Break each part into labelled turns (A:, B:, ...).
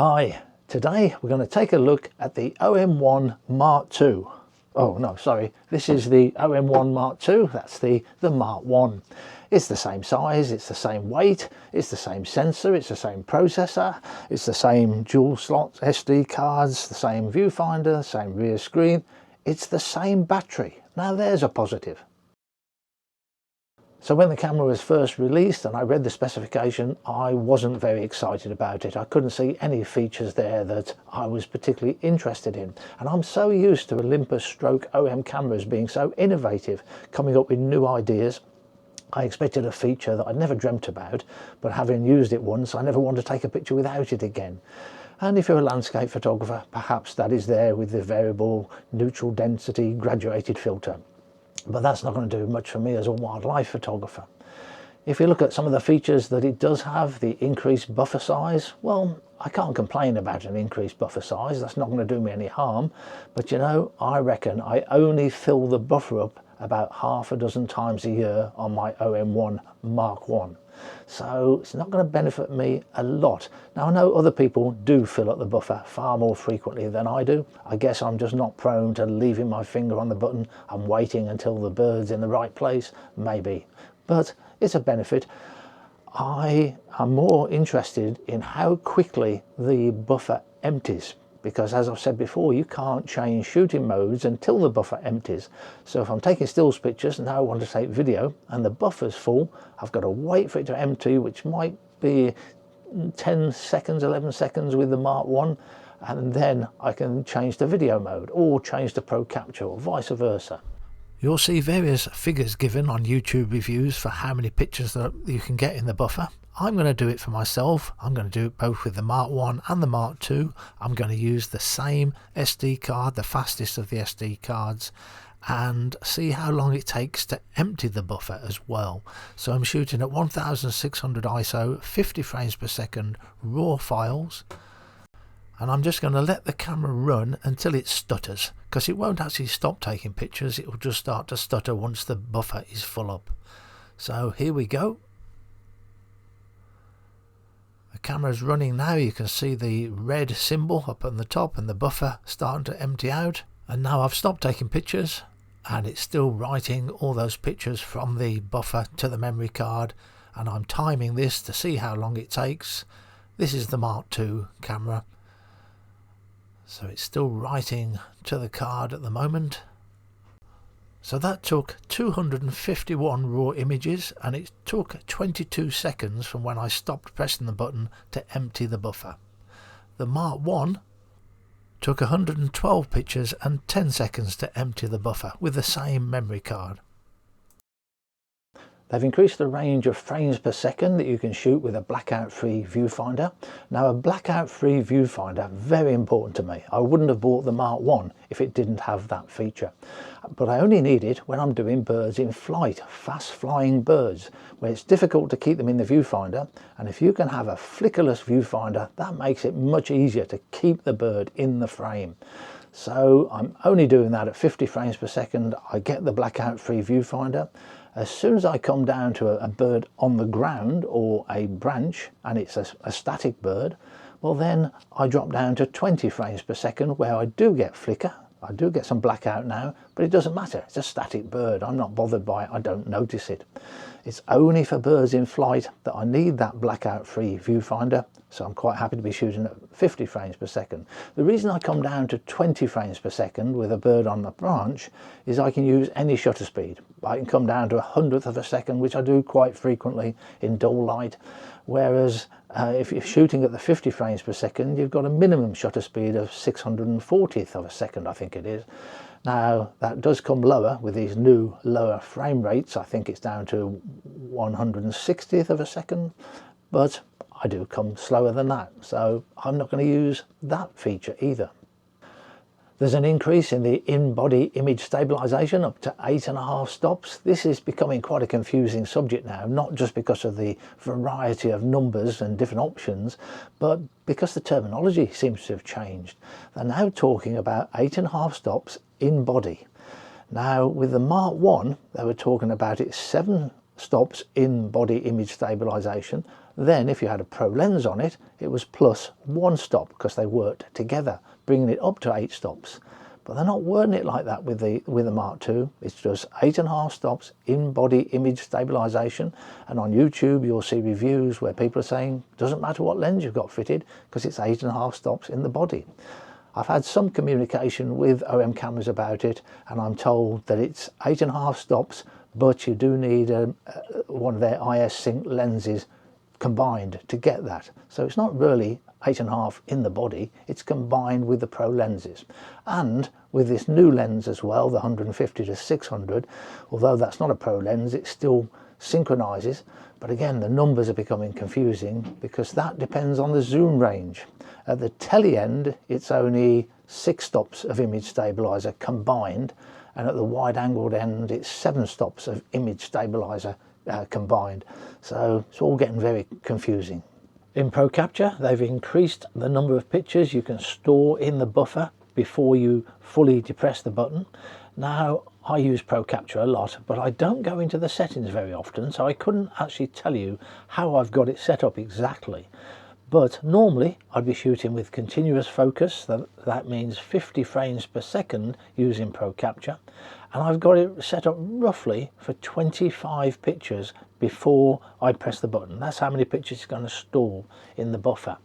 A: Hi, today we're going to take a look at the OM-1 Mk2. Oh no, sorry, this is the OM-1 Mk2, that's the Mark 1. It's the same size, it's the same weight, it's the same sensor, it's the same processor, it's the same dual slot SD cards, the same viewfinder, same rear screen, it's the same battery. Now there's a positive. So when the camera was first released and I read the specification, I wasn't very excited about it. I couldn't see any features there that I was particularly interested in. And I'm so used to Olympus stroke OM cameras being so innovative, coming up with new ideas. I expected a feature that I'd never dreamt about, but having used it once, I never want to take a picture without it again. And if you're a landscape photographer, perhaps that is there with the variable neutral density graduated filter. But that's not going to do much for me as a wildlife photographer. If you look at some of the features that it does have, the increased buffer size, well, I can't complain about an increased buffer size. That's not going to do me any harm. But you know, I reckon I only fill the buffer up about half a dozen times a year on my OM-1 Mark 1. So it's not going to benefit me a lot. Now I know other people do fill up the buffer far more frequently than I do. I guess I'm just not prone to leaving my finger on the button and waiting until the bird's in the right place, maybe. But it's a benefit. I am more interested in how quickly the buffer empties, because as I've said before, you can't change shooting modes until the buffer empties. So if I'm taking stills pictures and now I want to take video and the buffer's full, I've got to wait for it to empty, which might be 10 seconds, 11 seconds with the Mark 1, and then I can change to video mode or change to Pro Capture or vice versa. You'll see various figures given on YouTube reviews for how many pictures that you can get in the buffer. I'm going to do it for myself. I'm going to do it both with the Mark 1 and the Mark 2. I'm going to use the same SD card, the fastest of the SD cards, and see how long it takes to empty the buffer as well. So I'm shooting at 1600 ISO, 50 frames per second, raw files. And I'm just going to let the camera run until it stutters, because it won't actually stop taking pictures. It will just start to stutter once the buffer is full up. So here we go. The camera's running now. You can see the red symbol up on the top and the buffer starting to empty out. And now I've stopped taking pictures and it's still writing all those pictures from the buffer to the memory card. And I'm timing this to see how long it takes. This is the Mark II camera. So it's still writing to the card at the moment. So that took 251 raw images and it took 22 seconds from when I stopped pressing the button to empty the buffer. The Mark 1 took 112 pictures and 10 seconds to empty the buffer with the same memory card. They've increased the range of frames per second that you can shoot with a blackout-free viewfinder. Now a blackout-free viewfinder, very important to me. I wouldn't have bought the Mark 1 if it didn't have that feature. But I only need it when I'm doing birds in flight, fast-flying birds, where it's difficult to keep them in the viewfinder. And if you can have a flickerless viewfinder, that makes it much easier to keep the bird in the frame. So I'm only doing that at 50 frames per second. I get the blackout-free viewfinder. As soon as I come down to a bird on the ground or a branch and it's a static bird, well then I drop down to 20 frames per second where I do get flicker. I do get some blackout now, but it doesn't matter. It's a static bird. I'm not bothered by it. I don't notice it. It's only for birds in flight that I need that blackout-free viewfinder. So I'm quite happy to be shooting at 50 frames per second. The reason I come down to 20 frames per second with a bird on the branch is I can use any shutter speed. I can come down to 1/100th of a second, which I do quite frequently in dull light. Whereas if you're shooting at the 50 frames per second, you've got a minimum shutter speed of 640th of a second, I think it is. Now that does come lower with these new lower frame rates. I think it's down to 160th of a second, but I do come slower than that, so I'm not going to use that feature either. There's an increase in the in-body image stabilization up to 8.5 stops. This is becoming quite a confusing subject now, not just because of the variety of numbers and different options, but because the terminology seems to have changed. They're now talking about 8.5 stops in body. Now with the Mark 1, they were talking about it 7 stops in body image stabilization. Then if you had a pro lens on it, it was plus 1 stop because they worked together, bringing it up to 8 stops. But they're not wording it like that with the Mark II. It's just 8.5 stops in body image stabilization. And on YouTube, you'll see reviews where people are saying, doesn't matter what lens you've got fitted because it's 8.5 stops in the body. I've had some communication with OM cameras about it, and I'm told that it's 8.5 stops, but you do need one of their IS sync lenses combined to get that. So it's not really 8.5 in the body, it's combined with the pro lenses. And with this new lens as well, the 150 to 600, although that's not a pro lens, it still synchronizes. But again, the numbers are becoming confusing because that depends on the zoom range. At the tele end, it's only 6 stops of image stabilizer combined, and at the wide angled end, it's 7 stops of image stabilizer combined. So it's all getting very confusing. In Pro Capture, they've increased the number of pictures you can store in the buffer before you fully depress the button. Now, I use Pro Capture a lot, but I don't go into the settings very often, so I couldn't actually tell you how I've got it set up exactly. But normally I'd be shooting with continuous focus, that means 50 frames per second using Pro Capture, and I've got it set up roughly for 25 pictures before I press the button. That's how many pictures it's going to store in the buffer.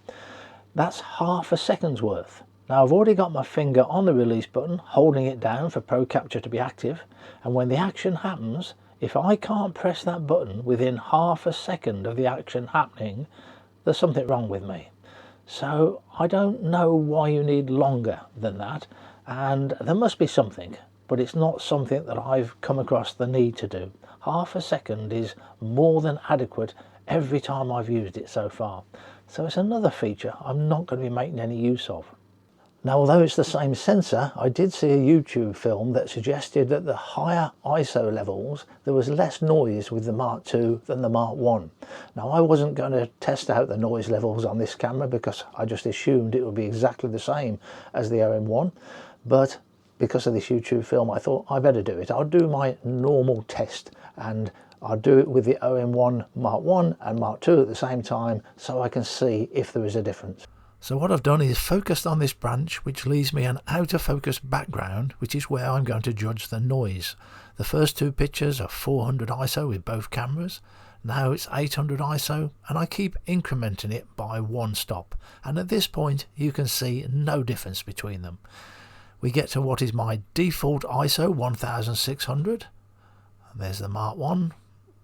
A: That's half a second's worth. Now I've already got my finger on the release button, holding it down for Pro Capture to be active, and when the action happens, if I can't press that button within half a second of the action happening, there's something wrong with me. So I don't know why you need longer than that, and there must be something, but it's not something that I've come across the need to do. Half a second is more than adequate every time I've used it so far. So it's another feature I'm not going to be making any use of. Now, although it's the same sensor, I did see a YouTube film that suggested that the higher ISO levels, there was less noise with the Mark II than the Mark I. Now, I wasn't going to test out the noise levels on this camera because I just assumed it would be exactly the same as the OM-1, but because of this YouTube film, I thought I better do it. I'll do my normal test, and I'll do it with the OM-1 Mark I and Mark II at the same time so I can see if there is a difference. So what I've done is focused on this branch, which leaves me an autofocus background, which is where I'm going to judge the noise. The first 2 pictures are 400 ISO with both cameras. Now it's 800 ISO, and I keep incrementing it by 1 stop. And at this point, you can see no difference between them. We get to what is my default ISO, 1600. There's the Mark I,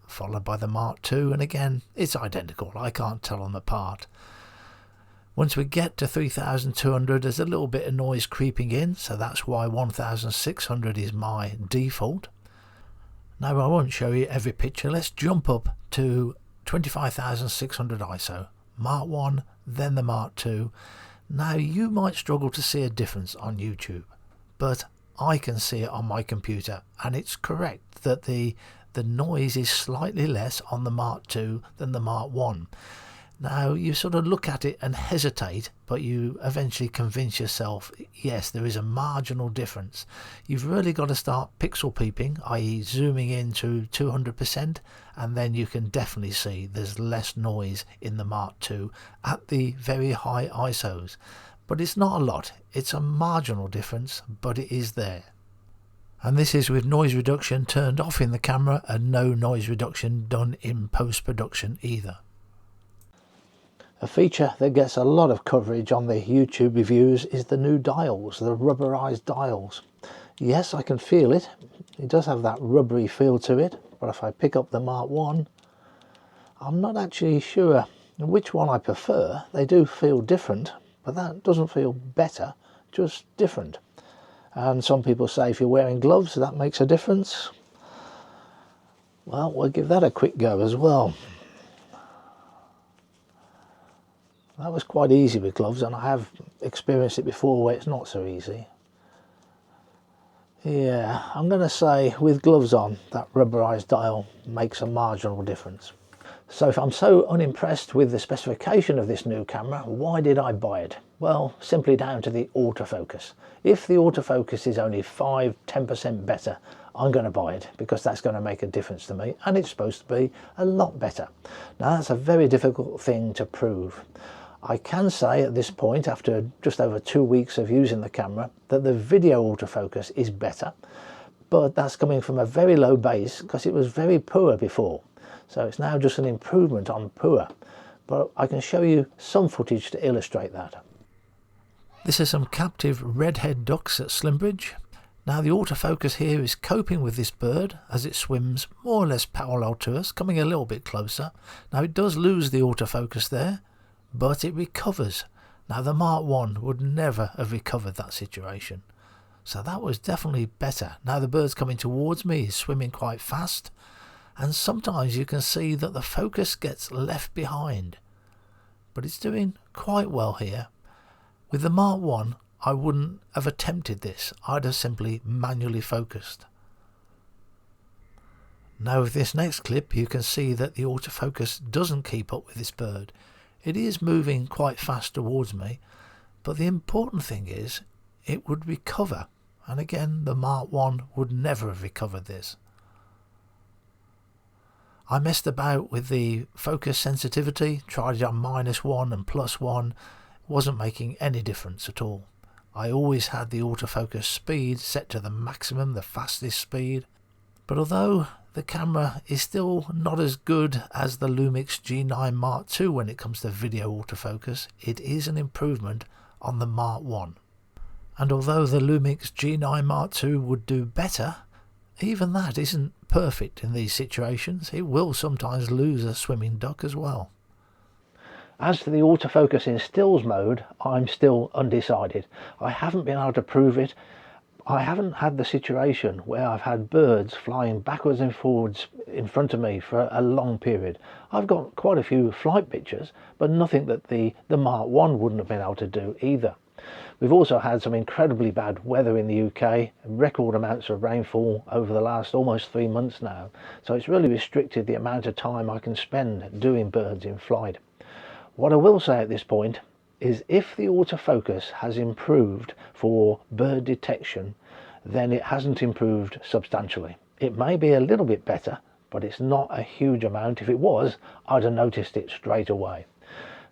A: followed by the Mark II, and again, it's identical. I can't tell them apart. Once we get to 3200, there's a little bit of noise creeping in, so that's why 1600 is my default. Now I won't show you every picture. Let's jump up to 25,600 ISO. Mark I, then the Mark II. Now you might struggle to see a difference on YouTube, but I can see it on my computer, and it's correct that the noise is slightly less on the Mark II than the Mark I. Now you sort of look at it and hesitate, but you eventually convince yourself, yes, there is a marginal difference. You've really got to start pixel peeping, i.e. zooming in to 200%, and then you can definitely see there's less noise in the Mark II at the very high ISOs. But it's not a lot, it's a marginal difference, but it is there. And this is with noise reduction turned off in the camera and no noise reduction done in post-production either. A feature that gets a lot of coverage on the YouTube reviews is the new dials, the rubberized dials. Yes, I can feel it. It does have that rubbery feel to it, but if I pick up the Mark I, I'm not actually sure which one I prefer. They do feel different, but that doesn't feel better, just different. And some people say if you're wearing gloves, that makes a difference. Well, we'll give that a quick go as well. That was quite easy with gloves, and I have experienced it before where it's not so easy. Yeah, I'm going to say with gloves on, that rubberized dial makes a marginal difference. So if I'm so unimpressed with the specification of this new camera, why did I buy it? Well, simply down to the autofocus. If the autofocus is only 5–10% better, I'm going to buy it because that's going to make a difference to me, and it's supposed to be a lot better. Now that's a very difficult thing to prove. I can say at this point, after just over 2 weeks of using the camera, that the video autofocus is better, but that's coming from a very low base because it was very poor before. So it's now just an improvement on poor, but I can show you some footage to illustrate that. This is some captive redhead ducks at Slimbridge. Now the autofocus here is coping with this bird as it swims more or less parallel to us, coming a little bit closer. Now it does lose the autofocus there, but it recovers. Now the Mk1 would never have recovered that situation. So that was definitely better. Now the bird's coming towards me, he's swimming quite fast. And sometimes you can see that the focus gets left behind, but it's doing quite well here. With the Mk1 I wouldn't have attempted this, I'd have simply manually focused. Now with this next clip you can see that the autofocus doesn't keep up with this bird. It is moving quite fast towards me, but the important thing is it would recover, and again the Mk1 would never have recovered this. I messed about with the focus sensitivity, tried it on -1 and +1, wasn't making any difference at all. I always had the autofocus speed set to the maximum, the fastest speed, but although the camera is still not as good as the Lumix G9 Mark II when it comes to video autofocus, it is an improvement on the Mk1. And although the Lumix G9 Mark II would do better, even that isn't perfect in these situations. It will sometimes lose a swimming duck as well. As to the autofocus in stills mode, I'm still undecided. I haven't been able to prove it. I haven't had the situation where I've had birds flying backwards and forwards in front of me for a long period. I've got quite a few flight pictures, but nothing that the Mk1 wouldn't have been able to do either. We've also had some incredibly bad weather in the UK, record amounts of rainfall over the last almost 3 months now, so it's really restricted the amount of time I can spend doing birds in flight. What I will say at this point is if the autofocus has improved for bird detection, then it hasn't improved substantially. It may be a little bit better, but it's not a huge amount. If it was, I'd have noticed it straight away.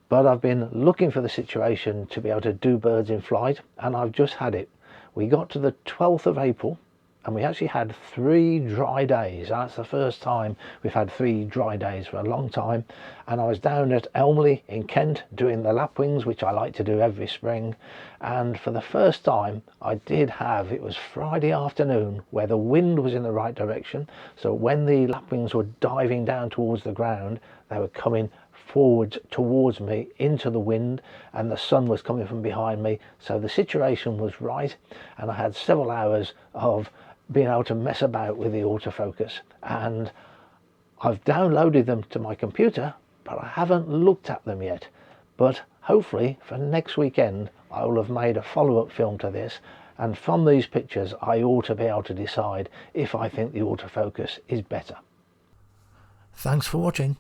A: But I've been looking for the situation to be able to do birds in flight, and I've just had it. We got to the 12th of April and we actually had 3 dry days. That's the first time we've had 3 dry days for a long time. And I was down at Elmley in Kent doing the lapwings, which I like to do every spring. And for the first time I did have, it was Friday afternoon, where the wind was in the right direction. So when the lapwings were diving down towards the ground, they were coming forwards towards me into the wind, and the sun was coming from behind me. So the situation was right, and I had several hours of being able to mess about with the autofocus, and I've downloaded them to my computer, but I haven't looked at them yet. But hopefully for next weekend I will have made a follow-up film to this, and from these pictures I ought to be able to decide if I think the autofocus is better. Thanks for watching.